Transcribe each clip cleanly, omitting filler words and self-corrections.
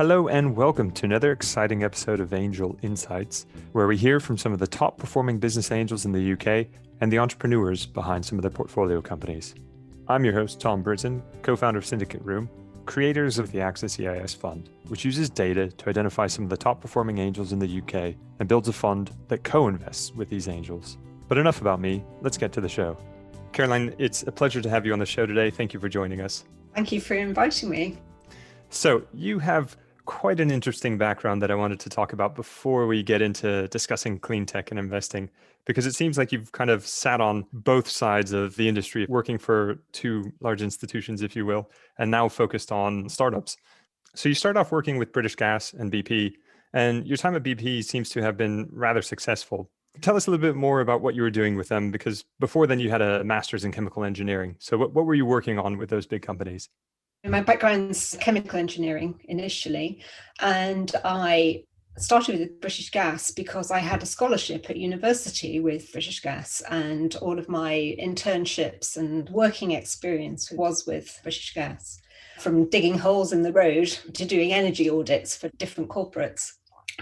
Hello and welcome to another exciting episode of Angel Insights, where we hear from some of the top performing business angels in the UK and the entrepreneurs behind some of their portfolio companies. I'm your host, Tom Britton, co-founder of SyndicateRoom, creators of the Access EIS Fund, which uses data to identify some of the top performing angels in the UK and builds a fund that co-invests with these angels. But enough about me, let's get to the show. Caroline, it's a pleasure to have you on the show today. Thank you for joining us. Thank you for inviting me. So you have quite an interesting background that I wanted to talk about before we get into discussing clean tech and investing, because it seems like you've kind of sat on both sides of the industry, working for two large institutions, if you will, and now focused on startups. So you started off working with British Gas and BP, and your time at BP seems to have been rather successful. Tell us a little bit more about what you were doing with them, because before then you had a master's in chemical engineering. So what were you working on with those big companies? My background's chemical engineering initially, and I started with British Gas because I had a scholarship at university with British Gas, and all of my internships and working experience was with British Gas, from digging holes in the road to doing energy audits for different corporates.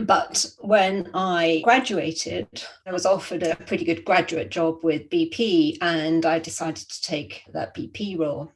But when I graduated, I was offered a pretty good graduate job with BP, and I decided to take that BP role.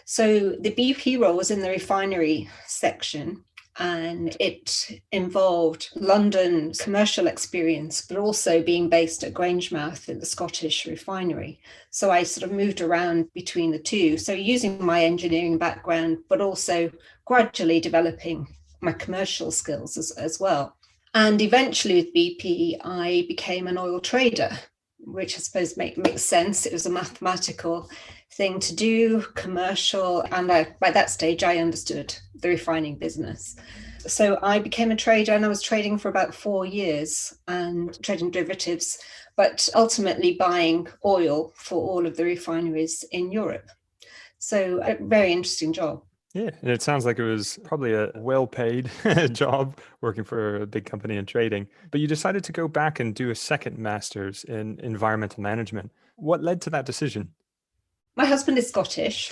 So the BP role was in the refinery section, and it involved London's commercial experience, but also being based at Grangemouth in the Scottish refinery. So I sort of moved around between the two. So using my engineering background, but also gradually developing my commercial skills as well. And eventually with BP, I became an oil trader, which I suppose makes sense. It was a mathematical thing to do, commercial, and by that stage, I understood the refining business. So I became a trader, and I was trading for about 4 years and trading derivatives, but ultimately buying oil for all of the refineries in Europe. So a very interesting job. Yeah, and it sounds like it was probably a well-paid job working for a big company and trading, but you decided to go back and do a second master's in environmental management. What led to that decision? My husband is Scottish,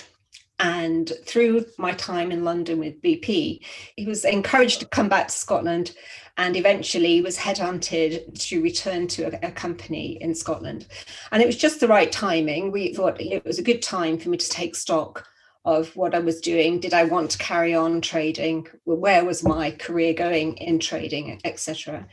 and through my time in London with BP, he was encouraged to come back to Scotland, and eventually was headhunted to return to a company in Scotland. And it was just the right timing. We thought it was a good time for me to take stock of what I was doing. Did I want to carry on trading? Where was my career going in trading, etc.?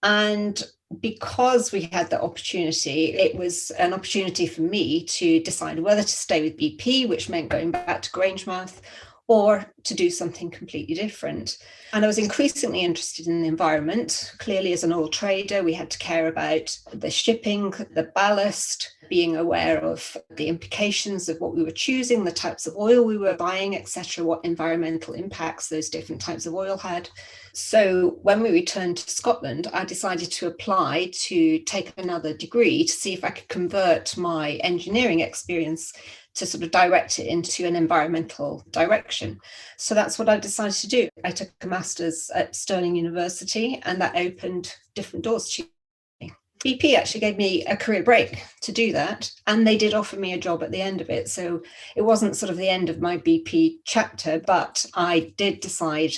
And because we had the opportunity, it was an opportunity for me to decide whether to stay with BP, which meant going back to Grangemouth, or to do something completely different. And I was increasingly interested in the environment. Clearly, as an oil trader, we had to care about the shipping, the ballast, being aware of the implications of what we were choosing, the types of oil we were buying, etc., what environmental impacts those different types of oil had. So when we returned to Scotland, I decided to apply to take another degree to see if I could convert my engineering experience to sort of direct it into an environmental direction. So that's what I decided to do. I took a master's at Stirling University, and that opened different doors to me. BP actually gave me a career break to do that, and they did offer me a job at the end of it. So it wasn't sort of the end of my BP chapter, but I did decide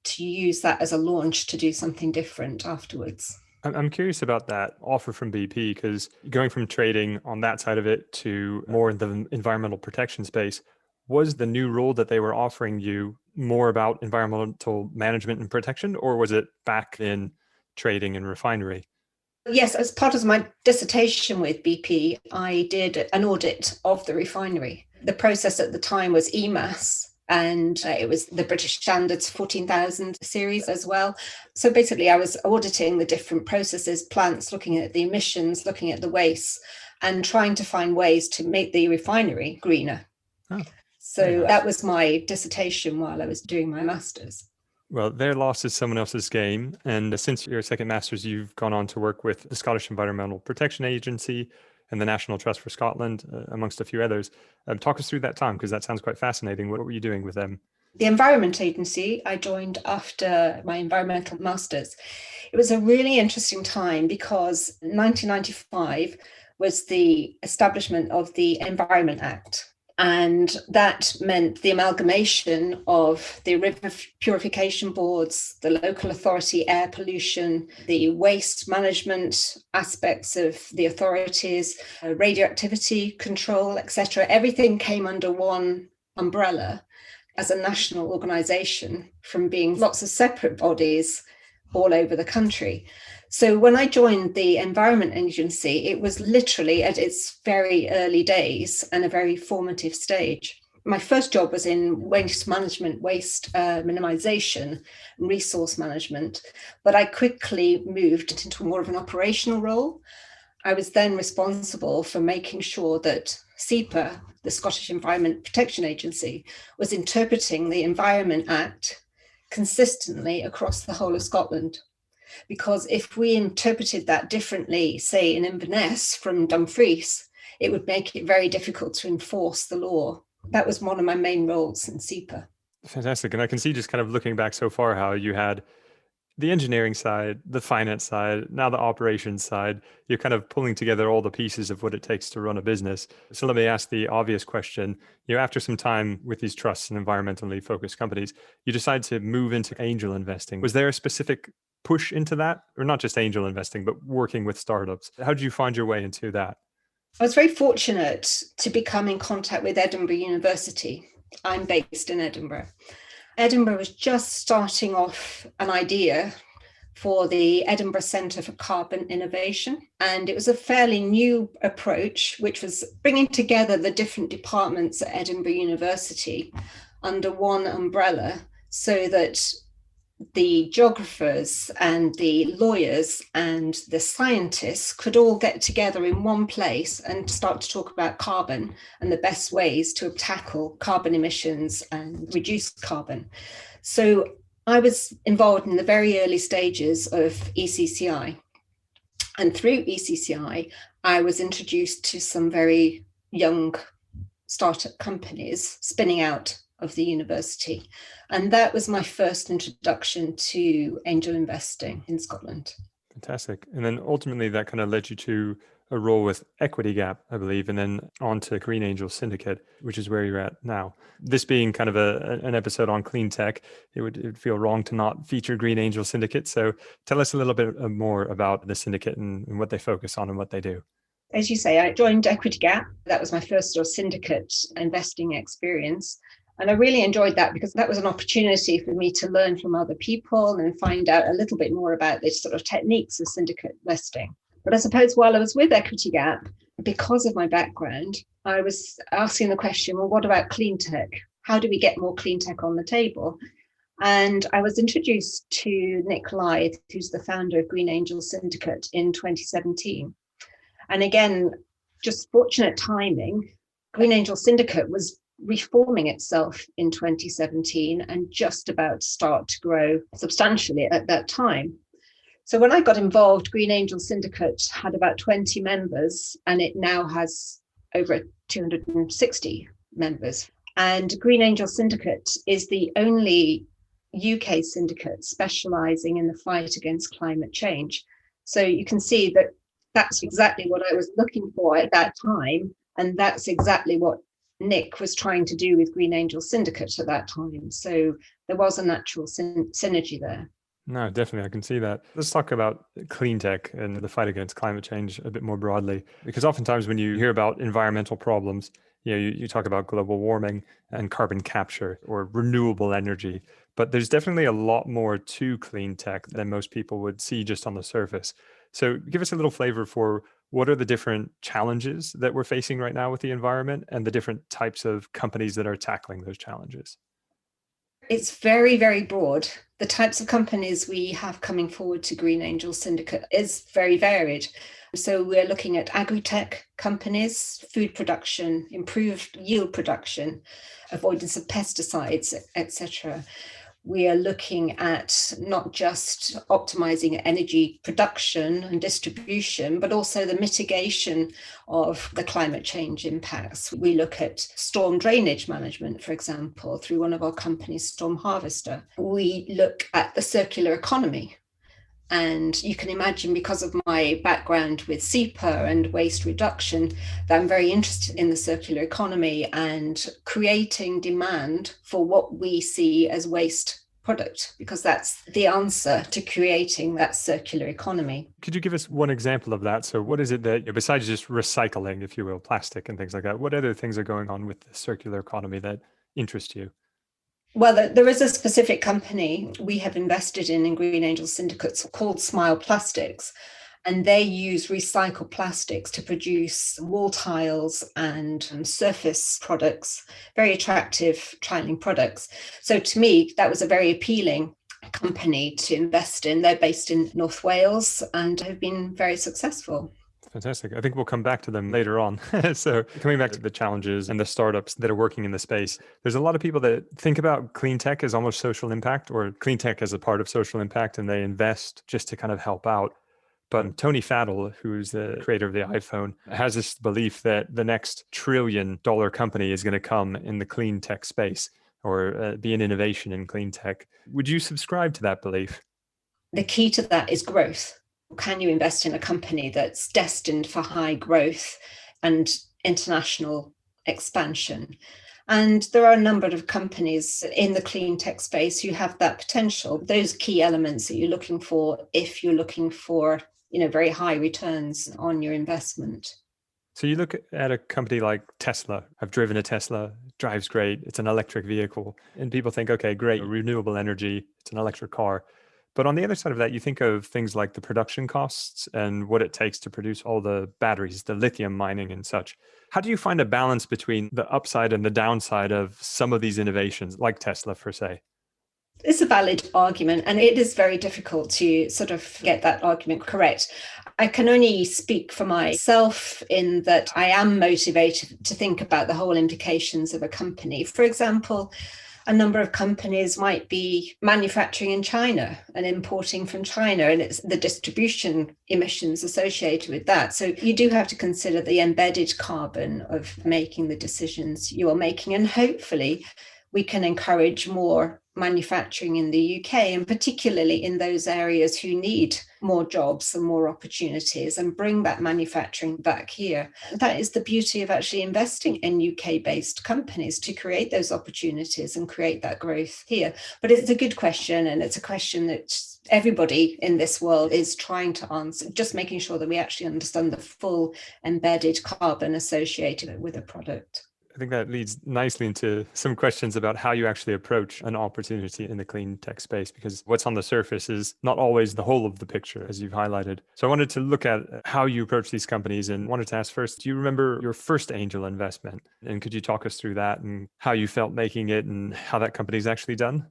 to use that as a launch to do something different afterwards. I'm curious about that offer from BP, because going from trading on that side of it to more in the environmental protection space, was the new role that they were offering you more about environmental management and protection, or was it back in trading and refinery? Yes, as part of my dissertation with BP, I did an audit of the refinery. The process at the time was EMAS, and it was the British Standards 14,000 series as well. So basically, I was auditing the different processes, plants, looking at the emissions, looking at the waste, and trying to find ways to make the refinery greener. Oh, so that was my dissertation while I was doing my master's. Well, their loss is someone else's game. And since your second master's, you've gone on to work with the Scottish Environmental Protection Agency and the National Trust for Scotland, amongst a few others. Talk us through that time, because that sounds quite fascinating. What were you doing with them? The Environment Agency, I joined after my environmental master's. It was a really interesting time because 1995 was the establishment of the Environment Act. And that meant the amalgamation of the river purification boards, the local authority air pollution, the waste management aspects of the authorities, radioactivity control, etc. Everything came under one umbrella as a national organisation from being lots of separate bodies all over the country. So when I joined the Environment Agency, it was literally at its very early days and a very formative stage. My first job was in waste management, waste minimisation and resource management, but I quickly moved into more of an operational role. I was then responsible for making sure that SEPA, the Scottish Environment Protection Agency, was interpreting the Environment Act consistently across the whole of Scotland. Because if we interpreted that differently, say in Inverness from Dumfries, it would make it very difficult to enforce the law. That was one of my main roles in SEPA. Fantastic. And I can see, just kind of looking back so far, how you had the engineering side, the finance side, now the operations side. You're kind of pulling together all the pieces of what it takes to run a business. So let me ask the obvious question. After some time with these trusts and environmentally focused companies, you decide to move into angel investing. Was there a specific push into that, or not just angel investing, but working with startups? How did you find your way into that? I was very fortunate to become in contact with Edinburgh University. I'm based in Edinburgh. Edinburgh was just starting off an idea for the Edinburgh Centre for Carbon Innovation. And it was a fairly new approach, which was bringing together the different departments at Edinburgh University under one umbrella, so that the geographers and the lawyers and the scientists could all get together in one place and start to talk about carbon and the best ways to tackle carbon emissions and reduce carbon. So I was involved in the very early stages of ECCI. And through ECCI, I was introduced to some very young startup companies spinning out of the university. And that was my first introduction to angel investing in Scotland. Fantastic. And then ultimately that kind of led you to a role with Equity Gap, I believe, and then on to Green Angel Syndicate, which is where you're at now. This being kind of an episode on Cleantech, it would feel wrong to not feature Green Angel Syndicate. So tell us a little bit more about the syndicate and what they focus on and what they do. As you say, I joined Equity Gap. That was my first sort of syndicate investing experience. And I really enjoyed that because that was an opportunity for me to learn from other people and find out a little bit more about the sort of techniques of syndicate investing. But I suppose while I was with Equity Gap, because of my background, I was asking the question, well, what about clean tech? How do we get more clean tech on the table? And I was introduced to Nick Lythe, who's the founder of Green Angel Syndicate, in 2017. And again, just fortunate timing, Green Angel Syndicate was reforming itself in 2017 and just about to start to grow substantially at that time. So when I got involved, Green Angel Syndicate had about 20 members and it now has over 260 members. And Green Angel Syndicate is the only UK syndicate specialising in the fight against climate change. So you can see that that's exactly what I was looking for at that time. And that's exactly what Nick was trying to do with Green Angel Syndicate at that time. So there was a natural synergy there. No, definitely. I can see that. Let's talk about clean tech and the fight against climate change a bit more broadly, because oftentimes when you hear about environmental problems, you talk about global warming and carbon capture or renewable energy, but there's definitely a lot more to clean tech than most people would see just on the surface. So give us a little flavor for what are the different challenges that we're facing right now with the environment and the different types of companies that are tackling those challenges. It's very, very broad. The types of companies we have coming forward to Green Angel Syndicate is very varied. So we're looking at agri-tech companies, food production, improved yield production, avoidance of pesticides, etc. We are looking at not just optimizing energy production and distribution, but also the mitigation of the climate change impacts. We look at storm drainage management, for example, through one of our companies, Storm Harvester. We look at the circular economy. And you can imagine, because of my background with SEPA and waste reduction, that I'm very interested in the circular economy and creating demand for what we see as waste product, because that's the answer to creating that circular economy. Could you give us one example of that? So what is it that, besides just recycling, if you will, plastic and things like that, what other things are going on with the circular economy that interest you? Well, there is a specific company we have invested in Green Angel Syndicates called Smile Plastics, and they use recycled plastics to produce wall tiles and surface products, very attractive tiling products. So to me, that was a very appealing company to invest in. They're based in North Wales and have been very successful. Fantastic. I think we'll come back to them later on. So coming back to the challenges and the startups that are working in the space, there's a lot of people that think about clean tech as almost social impact, or clean tech as a part of social impact, and they invest just to kind of help out. But Tony Fadell, who's the creator of the iPhone, has this belief that the next $1 trillion company is going to come in the clean tech space, or be an innovation in clean tech. Would you subscribe to that belief? The key to that is growth. Can you invest in a company that's destined for high growth and international expansion? And there are a number of companies in the clean tech space who have that potential. Those key elements that you're looking for if you're looking for, very high returns on your investment. So you look at a company like Tesla. I've driven a Tesla, drives great. It's an electric vehicle. And people think, okay, great, renewable energy, it's an electric car. But on the other side of that, you think of things like the production costs and what it takes to produce all the batteries, the lithium mining and such. How do you find a balance between the upside and the downside of some of these innovations, like Tesla, per se? It's a valid argument, and it is very difficult to sort of get that argument correct. I can only speak for myself in that I am motivated to think about the whole implications of a company. For example, a number of companies might be manufacturing in China and importing from China, and it's the distribution emissions associated with that. So you do have to consider the embedded carbon of making the decisions you are making. And hopefully we can encourage more manufacturing in the UK, and particularly in those areas who need more jobs and more opportunities, and bring that manufacturing back here. That is the beauty of actually investing in UK-based companies, to create those opportunities and create that growth here. But it's a good question, and it's a question that everybody in this world is trying to answer, just making sure that we actually understand the full embedded carbon associated with a product. I think that leads nicely into some questions about how you actually approach an opportunity in the clean tech space, because what's on the surface is not always the whole of the picture, as you've highlighted. So I wanted to look at how you approach these companies, and wanted to ask first, do you remember your first angel investment? And could you talk us through that and how you felt making it and how that company's actually done?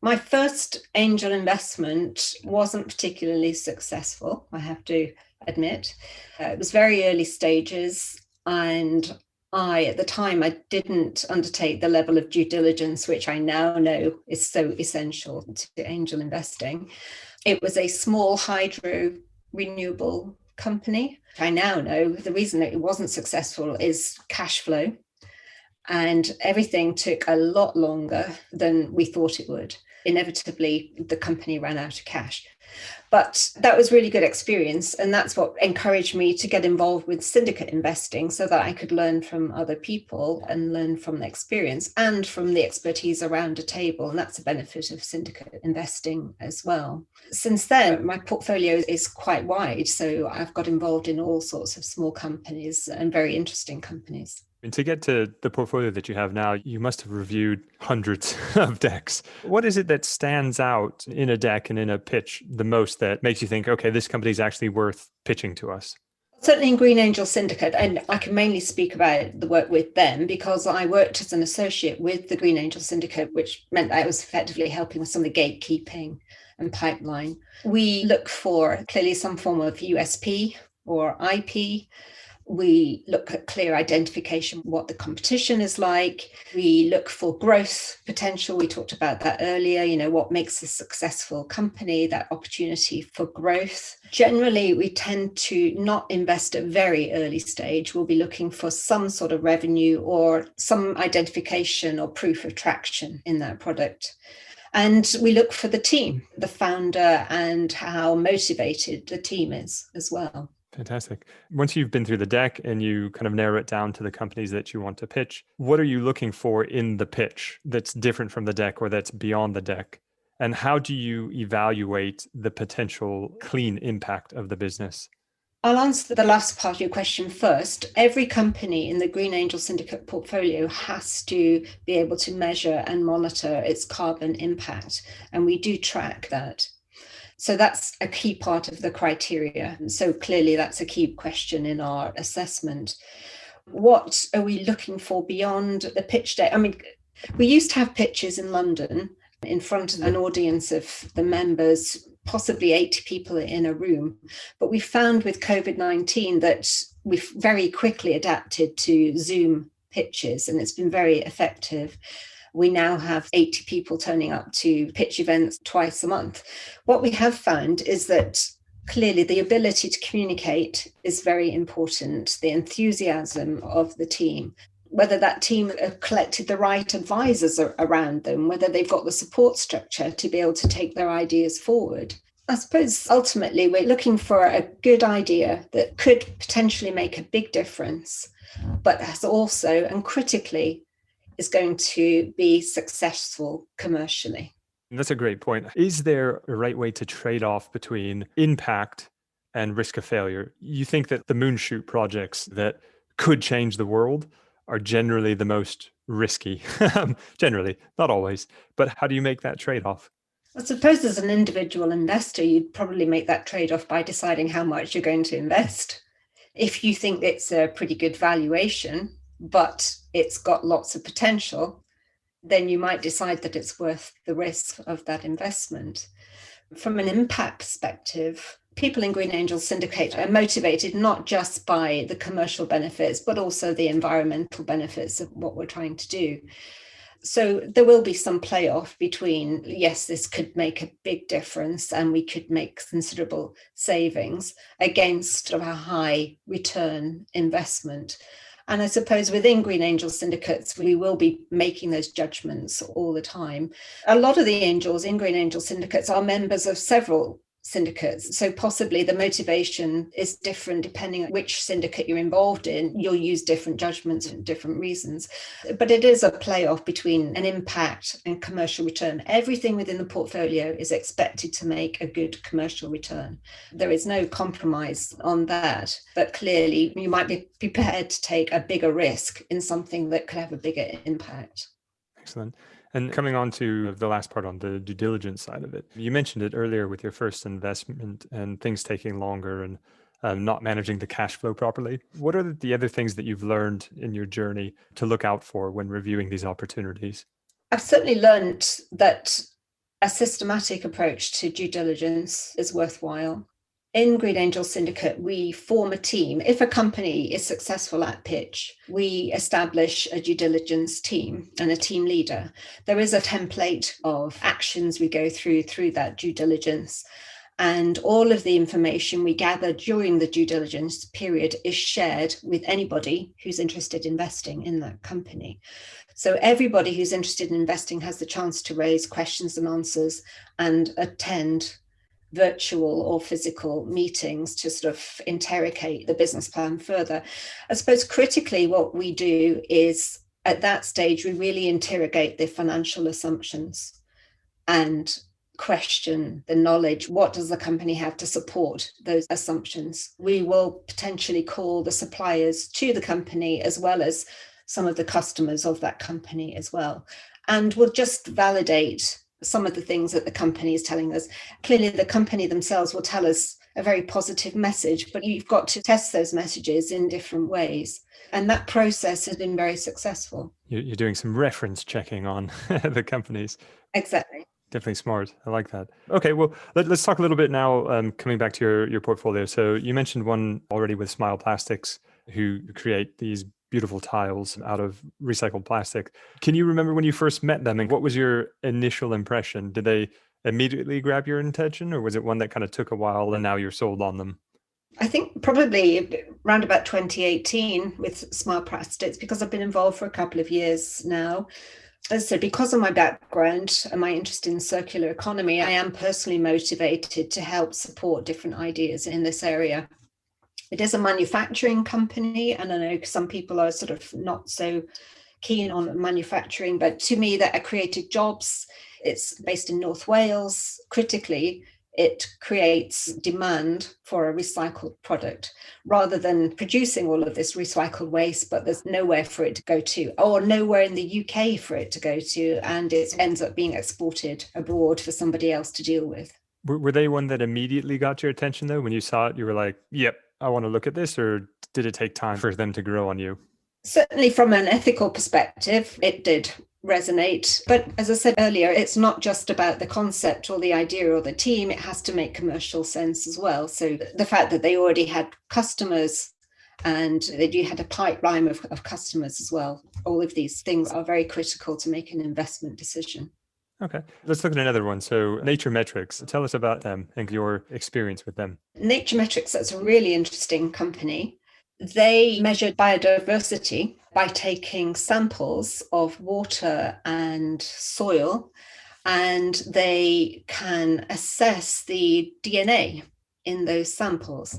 My first angel investment wasn't particularly successful, I have to admit. It was very early stages, and at the time, I didn't undertake the level of due diligence, which I now know is so essential to angel investing. It was a small hydro renewable company. I now know the reason that it wasn't successful is cash flow. And everything took a lot longer than we thought it would. Inevitably, the company ran out of cash. But that was really good experience. And that's what encouraged me to get involved with syndicate investing, so that I could learn from other people and learn from the experience and from the expertise around a table. And that's a benefit of syndicate investing as well. Since then, my portfolio is quite wide. So I've got involved in all sorts of small companies and very interesting companies. And to get to the portfolio that you have now, you must have reviewed hundreds of decks. What is it that stands out in a deck and in a pitch the most that makes you think, okay, this company is actually worth pitching to us? Certainly in Green Angel Syndicate, and I can mainly speak about the work with them because I worked as an associate with the Green Angel Syndicate, which meant that I was effectively helping with some of the gatekeeping and pipeline. We look for clearly some form of USP or IP. We look at clear identification, what the competition is like. We look for growth potential. We talked about that earlier, what makes a successful company, that opportunity for growth. Generally, we tend to not invest at very early stage. We'll be looking for some sort of revenue or some identification or proof of traction in that product. And we look for the team, the founder, and how motivated the team is as well. Fantastic. Once you've been through the deck and you kind of narrow it down to the companies that you want to pitch, what are you looking for in the pitch that's different from the deck or that's beyond the deck? And how do you evaluate the potential clean impact of the business? I'll answer the last part of your question first. Every company in the Green Angel Syndicate portfolio has to be able to measure and monitor its carbon impact, and we do track that. So that's a key part of the criteria. And so clearly that's a key question in our assessment. What are we looking for beyond the pitch deck? I mean, we used to have pitches in London in front of an audience of the members, possibly 80 people in a room. But we found with COVID-19 that we've very quickly adapted to Zoom pitches, and it's been very effective. We now have 80 people turning up to pitch events twice a month. What we have found is that clearly the ability to communicate is very important, the enthusiasm of the team, whether that team have collected the right advisors around them, whether they've got the support structure to be able to take their ideas forward. I suppose ultimately we're looking for a good idea that could potentially make a big difference, but has also, and critically, is going to be successful commercially. That's a great point. Is there a right way to trade off between impact and risk of failure? You think that the moonshoot projects that could change the world are generally the most risky? Generally, not always. But how do you make that trade-off? I suppose as an individual investor, you'd probably make that trade-off by deciding how much you're going to invest. If you think it's a pretty good valuation, but it's got lots of potential, then you might decide that it's worth the risk of that investment. From an impact perspective, people in Green Angel Syndicate are motivated not just by the commercial benefits, but also the environmental benefits of what we're trying to do. So there will be some playoff between, yes, this could make a big difference and we could make considerable savings against a high return investment. And I suppose within Green Angel Syndicates, we will be making those judgments all the time. A lot of the angels in Green Angel Syndicates are members of several syndicates. So possibly the motivation is different depending on which syndicate you're involved in. You'll use different judgments for different reasons. But it is a playoff between an impact and commercial return. Everything within the portfolio is expected to make a good commercial return. There is no compromise on that. But clearly, you might be prepared to take a bigger risk in something that could have a bigger impact. Excellent. And coming on to the last part on the due diligence side of it, you mentioned it earlier with your first investment and things taking longer and not managing the cash flow properly. What are the other things that you've learned in your journey to look out for when reviewing these opportunities? I've certainly learned that a systematic approach to due diligence is worthwhile. In Green Angel Syndicate, we form a team. If a company is successful at pitch, we establish a due diligence team and a team leader. There is a template of actions we go through that due diligence. And all of the information we gather during the due diligence period is shared with anybody who's interested in investing in that company. So everybody who's interested in investing has the chance to raise questions and answers and attend virtual or physical meetings to sort of interrogate the business plan further. I suppose critically what we do is at that stage, we really interrogate the financial assumptions and question the knowledge. What does the company have to support those assumptions? We will potentially call the suppliers to the company as well as some of the customers of that company as well. And we'll just validate some of the things that the company is telling us. Clearly, the company themselves will tell us a very positive message, but you've got to test those messages in different ways. And that process has been very successful. You're doing some reference checking on the companies. Exactly. Definitely smart. I like that. Okay, well, let's talk a little bit now, coming back to your portfolio. So you mentioned one already with Smile Plastics, who create these beautiful tiles out of recycled plastic. Can you remember when you first met them and what was your initial impression? Did they immediately grab your attention, or was it one that kind of took a while and now you're sold on them? I think probably around about 2018 with Smile Plastics, because I've been involved for a couple of years now. As I said, because of my background and my interest in circular economy, I am personally motivated to help support different ideas in this area. It is a manufacturing company, and I know some people are sort of not so keen on manufacturing, but to me, that created jobs. It's based in North Wales. Critically, it creates demand for a recycled product rather than producing all of this recycled waste, but there's nowhere for it to go to, or nowhere in the UK for it to go to, and it ends up being exported abroad for somebody else to deal with. Were they one that immediately got your attention though? When you saw it, you were like, yep, I want to look at this, or did it take time for them to grow on you? Certainly from an ethical perspective, it did resonate. But as I said earlier, it's not just about the concept or the idea or the team, it has to make commercial sense as well. So the fact that they already had customers and that you had a pipeline of customers as well, all of these things are very critical to make an investment decision. Okay, let's look at another one. So Nature Metrics, tell us about them and your experience with them. Nature Metrics, that's a really interesting company. They measured biodiversity by taking samples of water and soil, and they can assess the DNA in those samples.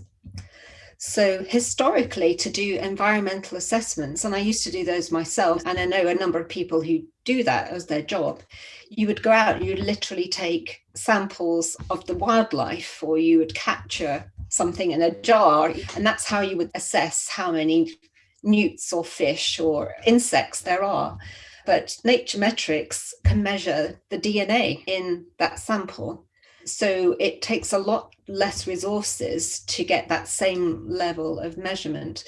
So historically, to do environmental assessments, and I used to do those myself, and I know a number of people who do that as their job, you would go out, you would literally take samples of the wildlife, or you would capture something in a jar, and that's how you would assess how many newts or fish or insects there are. But Nature Metrics can measure the DNA in that sample. So it takes a lot less resources to get that same level of measurement.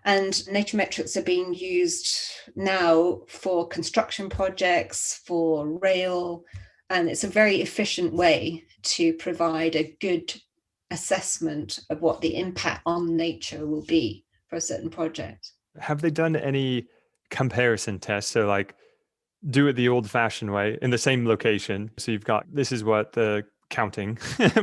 And Nature Metrics are being used now for construction projects, for rail, and it's a very efficient way to provide a good assessment of what the impact on nature will be for a certain project. Have they done any comparison tests? So like do it the old fashioned way in the same location. So you've got, this is what the counting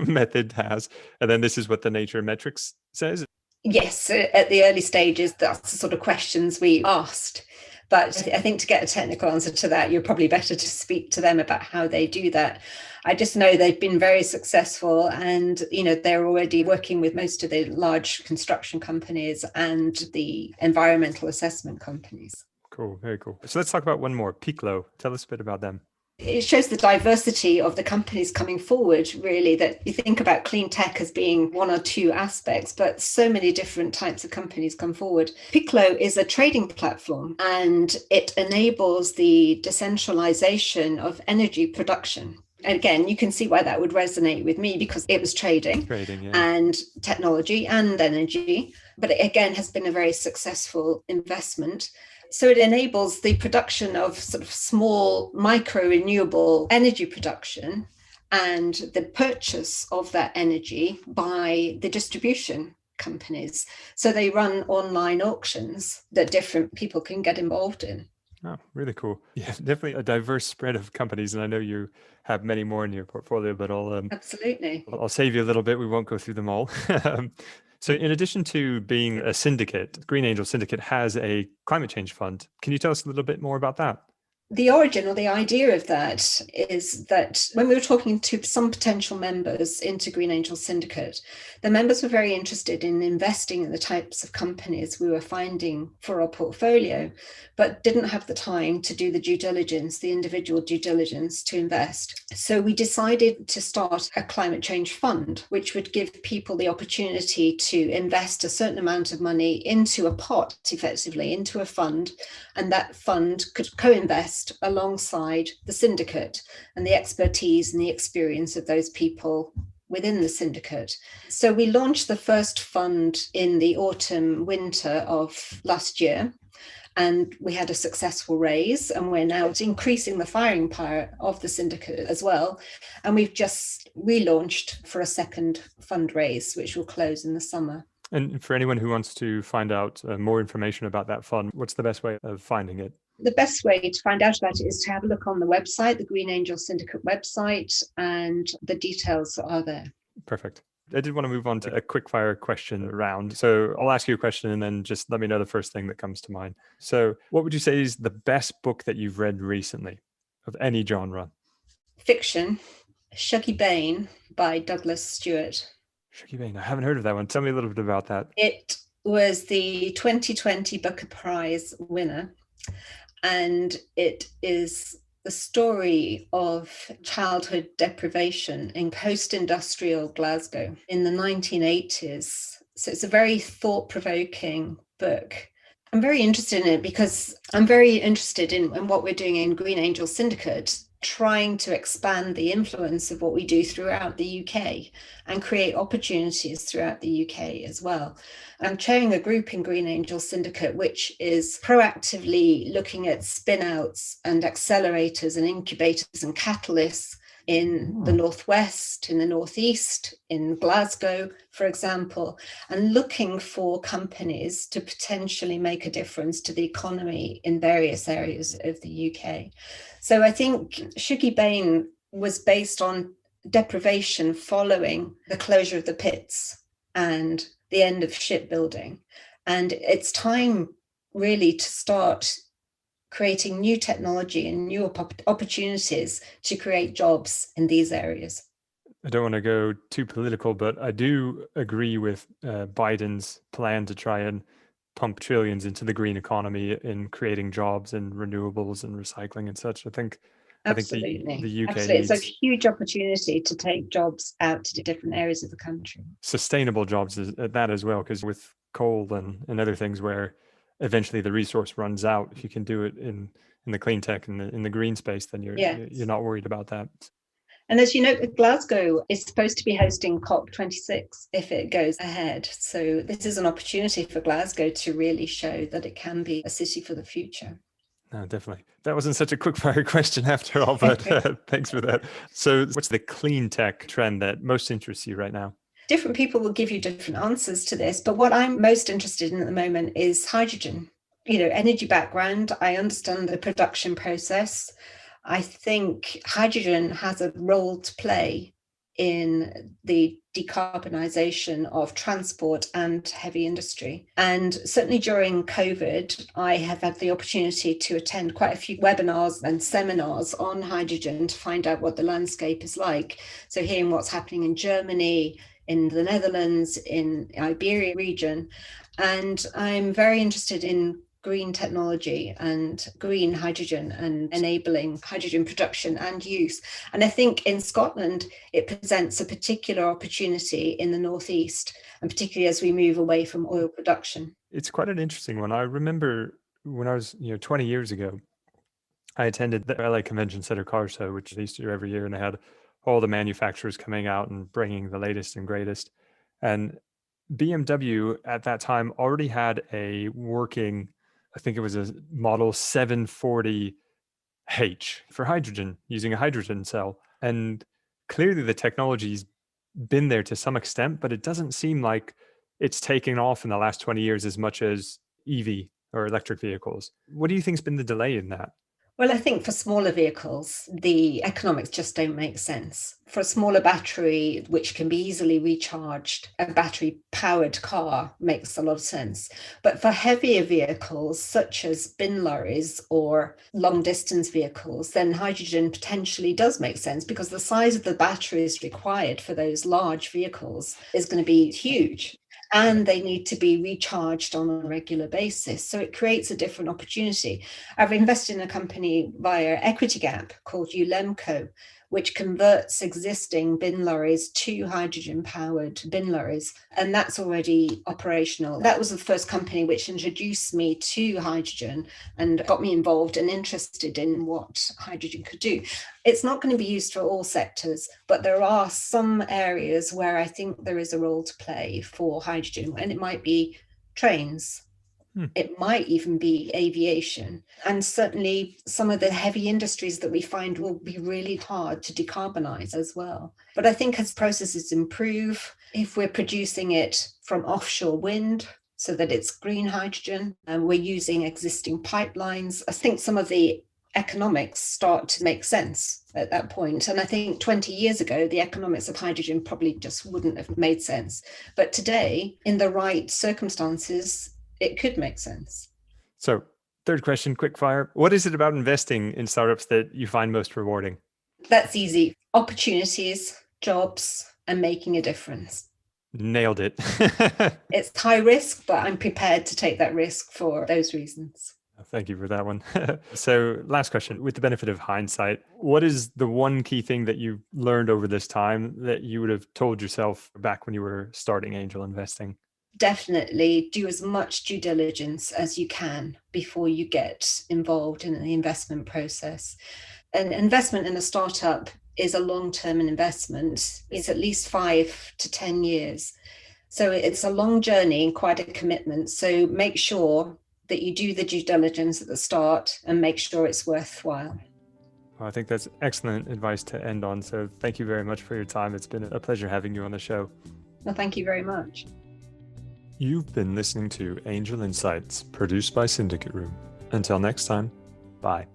method has, and then this is what the Nature Metrics says. Yes, at the early stages, that's the sort of questions we asked. But I think to get a technical answer to that, you're probably better to speak to them about how they do that. I just know they've been very successful, and they're already working with most of the large construction companies and the environmental assessment companies. Cool, very cool. So let's talk about one more, Piclo. Tell us a bit about them. It shows the diversity of the companies coming forward, really, that you think about clean tech as being one or two aspects, but so many different types of companies come forward. Piclo is a trading platform, and it enables the decentralization of energy production. And again, you can see why that would resonate with me, because it was trading yeah. And technology and energy, but it again has been a very successful investment. So it enables the production of sort of small micro renewable energy production and the purchase of that energy by the distribution companies. So they run online auctions that different people can get involved in. Oh, really cool. Yeah, definitely a diverse spread of companies. And I know you have many more in your portfolio, but Absolutely. I'll save you a little bit. We won't go through them all. So in addition to being a syndicate, Green Angel Syndicate has a climate change fund. Can you tell us a little bit more about that? The origin or the idea of that is that when we were talking to some potential members into Green Angel Syndicate, the members were very interested in investing in the types of companies we were finding for our portfolio, but didn't have the time to do the due diligence, the individual due diligence to invest. So we decided to start a climate change fund, which would give people the opportunity to invest a certain amount of money into a pot, effectively, into a fund, and that fund could co-invest alongside the syndicate and the expertise and the experience of those people within the syndicate. So we launched the first fund in the autumn, winter of last year, and we had a successful raise, and we're now increasing the firing power of the syndicate as well. And we've just relaunched for a second fundraise, which will close in the summer. And for anyone who wants to find out more information about that fund, what's the best way of finding it? The best way to find out about it is to have a look on the website, the Green Angel Syndicate website, and the details are there. Perfect. I did want to move on to a quick fire question round. So I'll ask you a question and then just let me know the first thing that comes to mind. So what would you say is the best book that you've read recently of any genre? Fiction, Shuggie Bain by Douglas Stewart. Shuggie Bain, I haven't heard of that one. Tell me a little bit about that. It was the 2020 Booker Prize winner, and it is the story of childhood deprivation in post-industrial Glasgow in the 1980s. So it's a very thought-provoking book. I'm very interested in it because I'm very interested in what we're doing in Green Angel Syndicate, trying to expand the influence of what we do throughout the UK and create opportunities throughout the UK as well. I'm chairing a group in Green Angel Syndicate, which is proactively looking at spin-outs and accelerators and incubators and catalysts in the Northwest, in the Northeast, in Glasgow, for example, and looking for companies to potentially make a difference to the economy in various areas of the UK. So I think Shuggie Bain was based on deprivation following the closure of the pits and the end of shipbuilding. And it's time really to start creating new technology and new opportunities to create jobs in these areas. I don't want to go too political, but I do agree with Biden's plan to try and pump trillions into the green economy in creating jobs and renewables and recycling and such. I think Absolutely. the UK Absolutely. needs it's a huge opportunity to take jobs out to different areas of the country. Sustainable jobs that as well, because with coal and other things where eventually the resource runs out, if you can do it in the clean tech and in the green space, then you're not worried about that. And as you know, Glasgow is supposed to be hosting COP26 if it goes ahead. So this is an opportunity for Glasgow to really show that it can be a city for the future. No, definitely. That wasn't such a quick fire question after all, but thanks for that. So what's the clean tech trend that most interests you right now? Different people will give you different answers to this, but what I'm most interested in at the moment is hydrogen. Energy background, I understand the production process. I think hydrogen has a role to play in the decarbonisation of transport and heavy industry. And certainly during COVID, I have had the opportunity to attend quite a few webinars and seminars on hydrogen to find out what the landscape is like. So hearing what's happening in Germany, in the Netherlands, in Iberia region. And I'm very interested in green technology and green hydrogen and enabling hydrogen production and use. And I think in Scotland, it presents a particular opportunity in the Northeast, and particularly as we move away from oil production. It's quite an interesting one. I remember when I was 20 years ago, I attended the LA Convention Center car show, which they used to do every year, and they had all the manufacturers coming out and bringing the latest and greatest. And BMW at that time already had a working, I think it was a model 740H for hydrogen, using a hydrogen cell. And clearly the technology's been there to some extent, but it doesn't seem like it's taken off in the last 20 years as much as EV or electric vehicles. What do you think's been the delay in that? Well, I think for smaller vehicles, the economics just don't make sense. For a smaller battery, which can be easily recharged, a battery-powered car makes a lot of sense. But for heavier vehicles, such as bin lorries or long-distance vehicles, then hydrogen potentially does make sense because the size of the batteries required for those large vehicles is going to be huge. And they need to be recharged on a regular basis. So it creates a different opportunity. I've invested in a company via Equity Gap called Ulemco, which converts existing bin lorries to hydrogen-powered bin lorries. And that's already operational. That was the first company which introduced me to hydrogen and got me involved and interested in what hydrogen could do. It's not going to be used for all sectors, but there are some areas where I think there is a role to play for hydrogen, and it might be trains. It might even be aviation. And certainly some of the heavy industries that we find will be really hard to decarbonize as well. But I think as processes improve, if we're producing it from offshore wind so that it's green hydrogen and we're using existing pipelines, I think some of the economics start to make sense at that point. And I think 20 years ago, the economics of hydrogen probably just wouldn't have made sense. But today, in the right circumstances, it could make sense. So, third question, quick fire. What is it about investing in startups that you find most rewarding? That's easy. Opportunities, jobs, and making a difference. Nailed it. It's high risk, but I'm prepared to take that risk for those reasons. Thank you for that one. So last question, with the benefit of hindsight, what is the one key thing that you learned over this time that you would have told yourself back when you were starting angel investing? Definitely do as much due diligence as you can before you get involved in the investment process. An investment in a startup is a long-term investment. It's at least 5 to 10 years. So it's a long journey and quite a commitment. So make sure that you do the due diligence at the start and make sure it's worthwhile. Well, I think that's excellent advice to end on. So thank you very much for your time. It's been a pleasure having you on the show. Well, thank you very much. You've been listening to Angel Insights, produced by SyndicateRoom. Until next time, bye.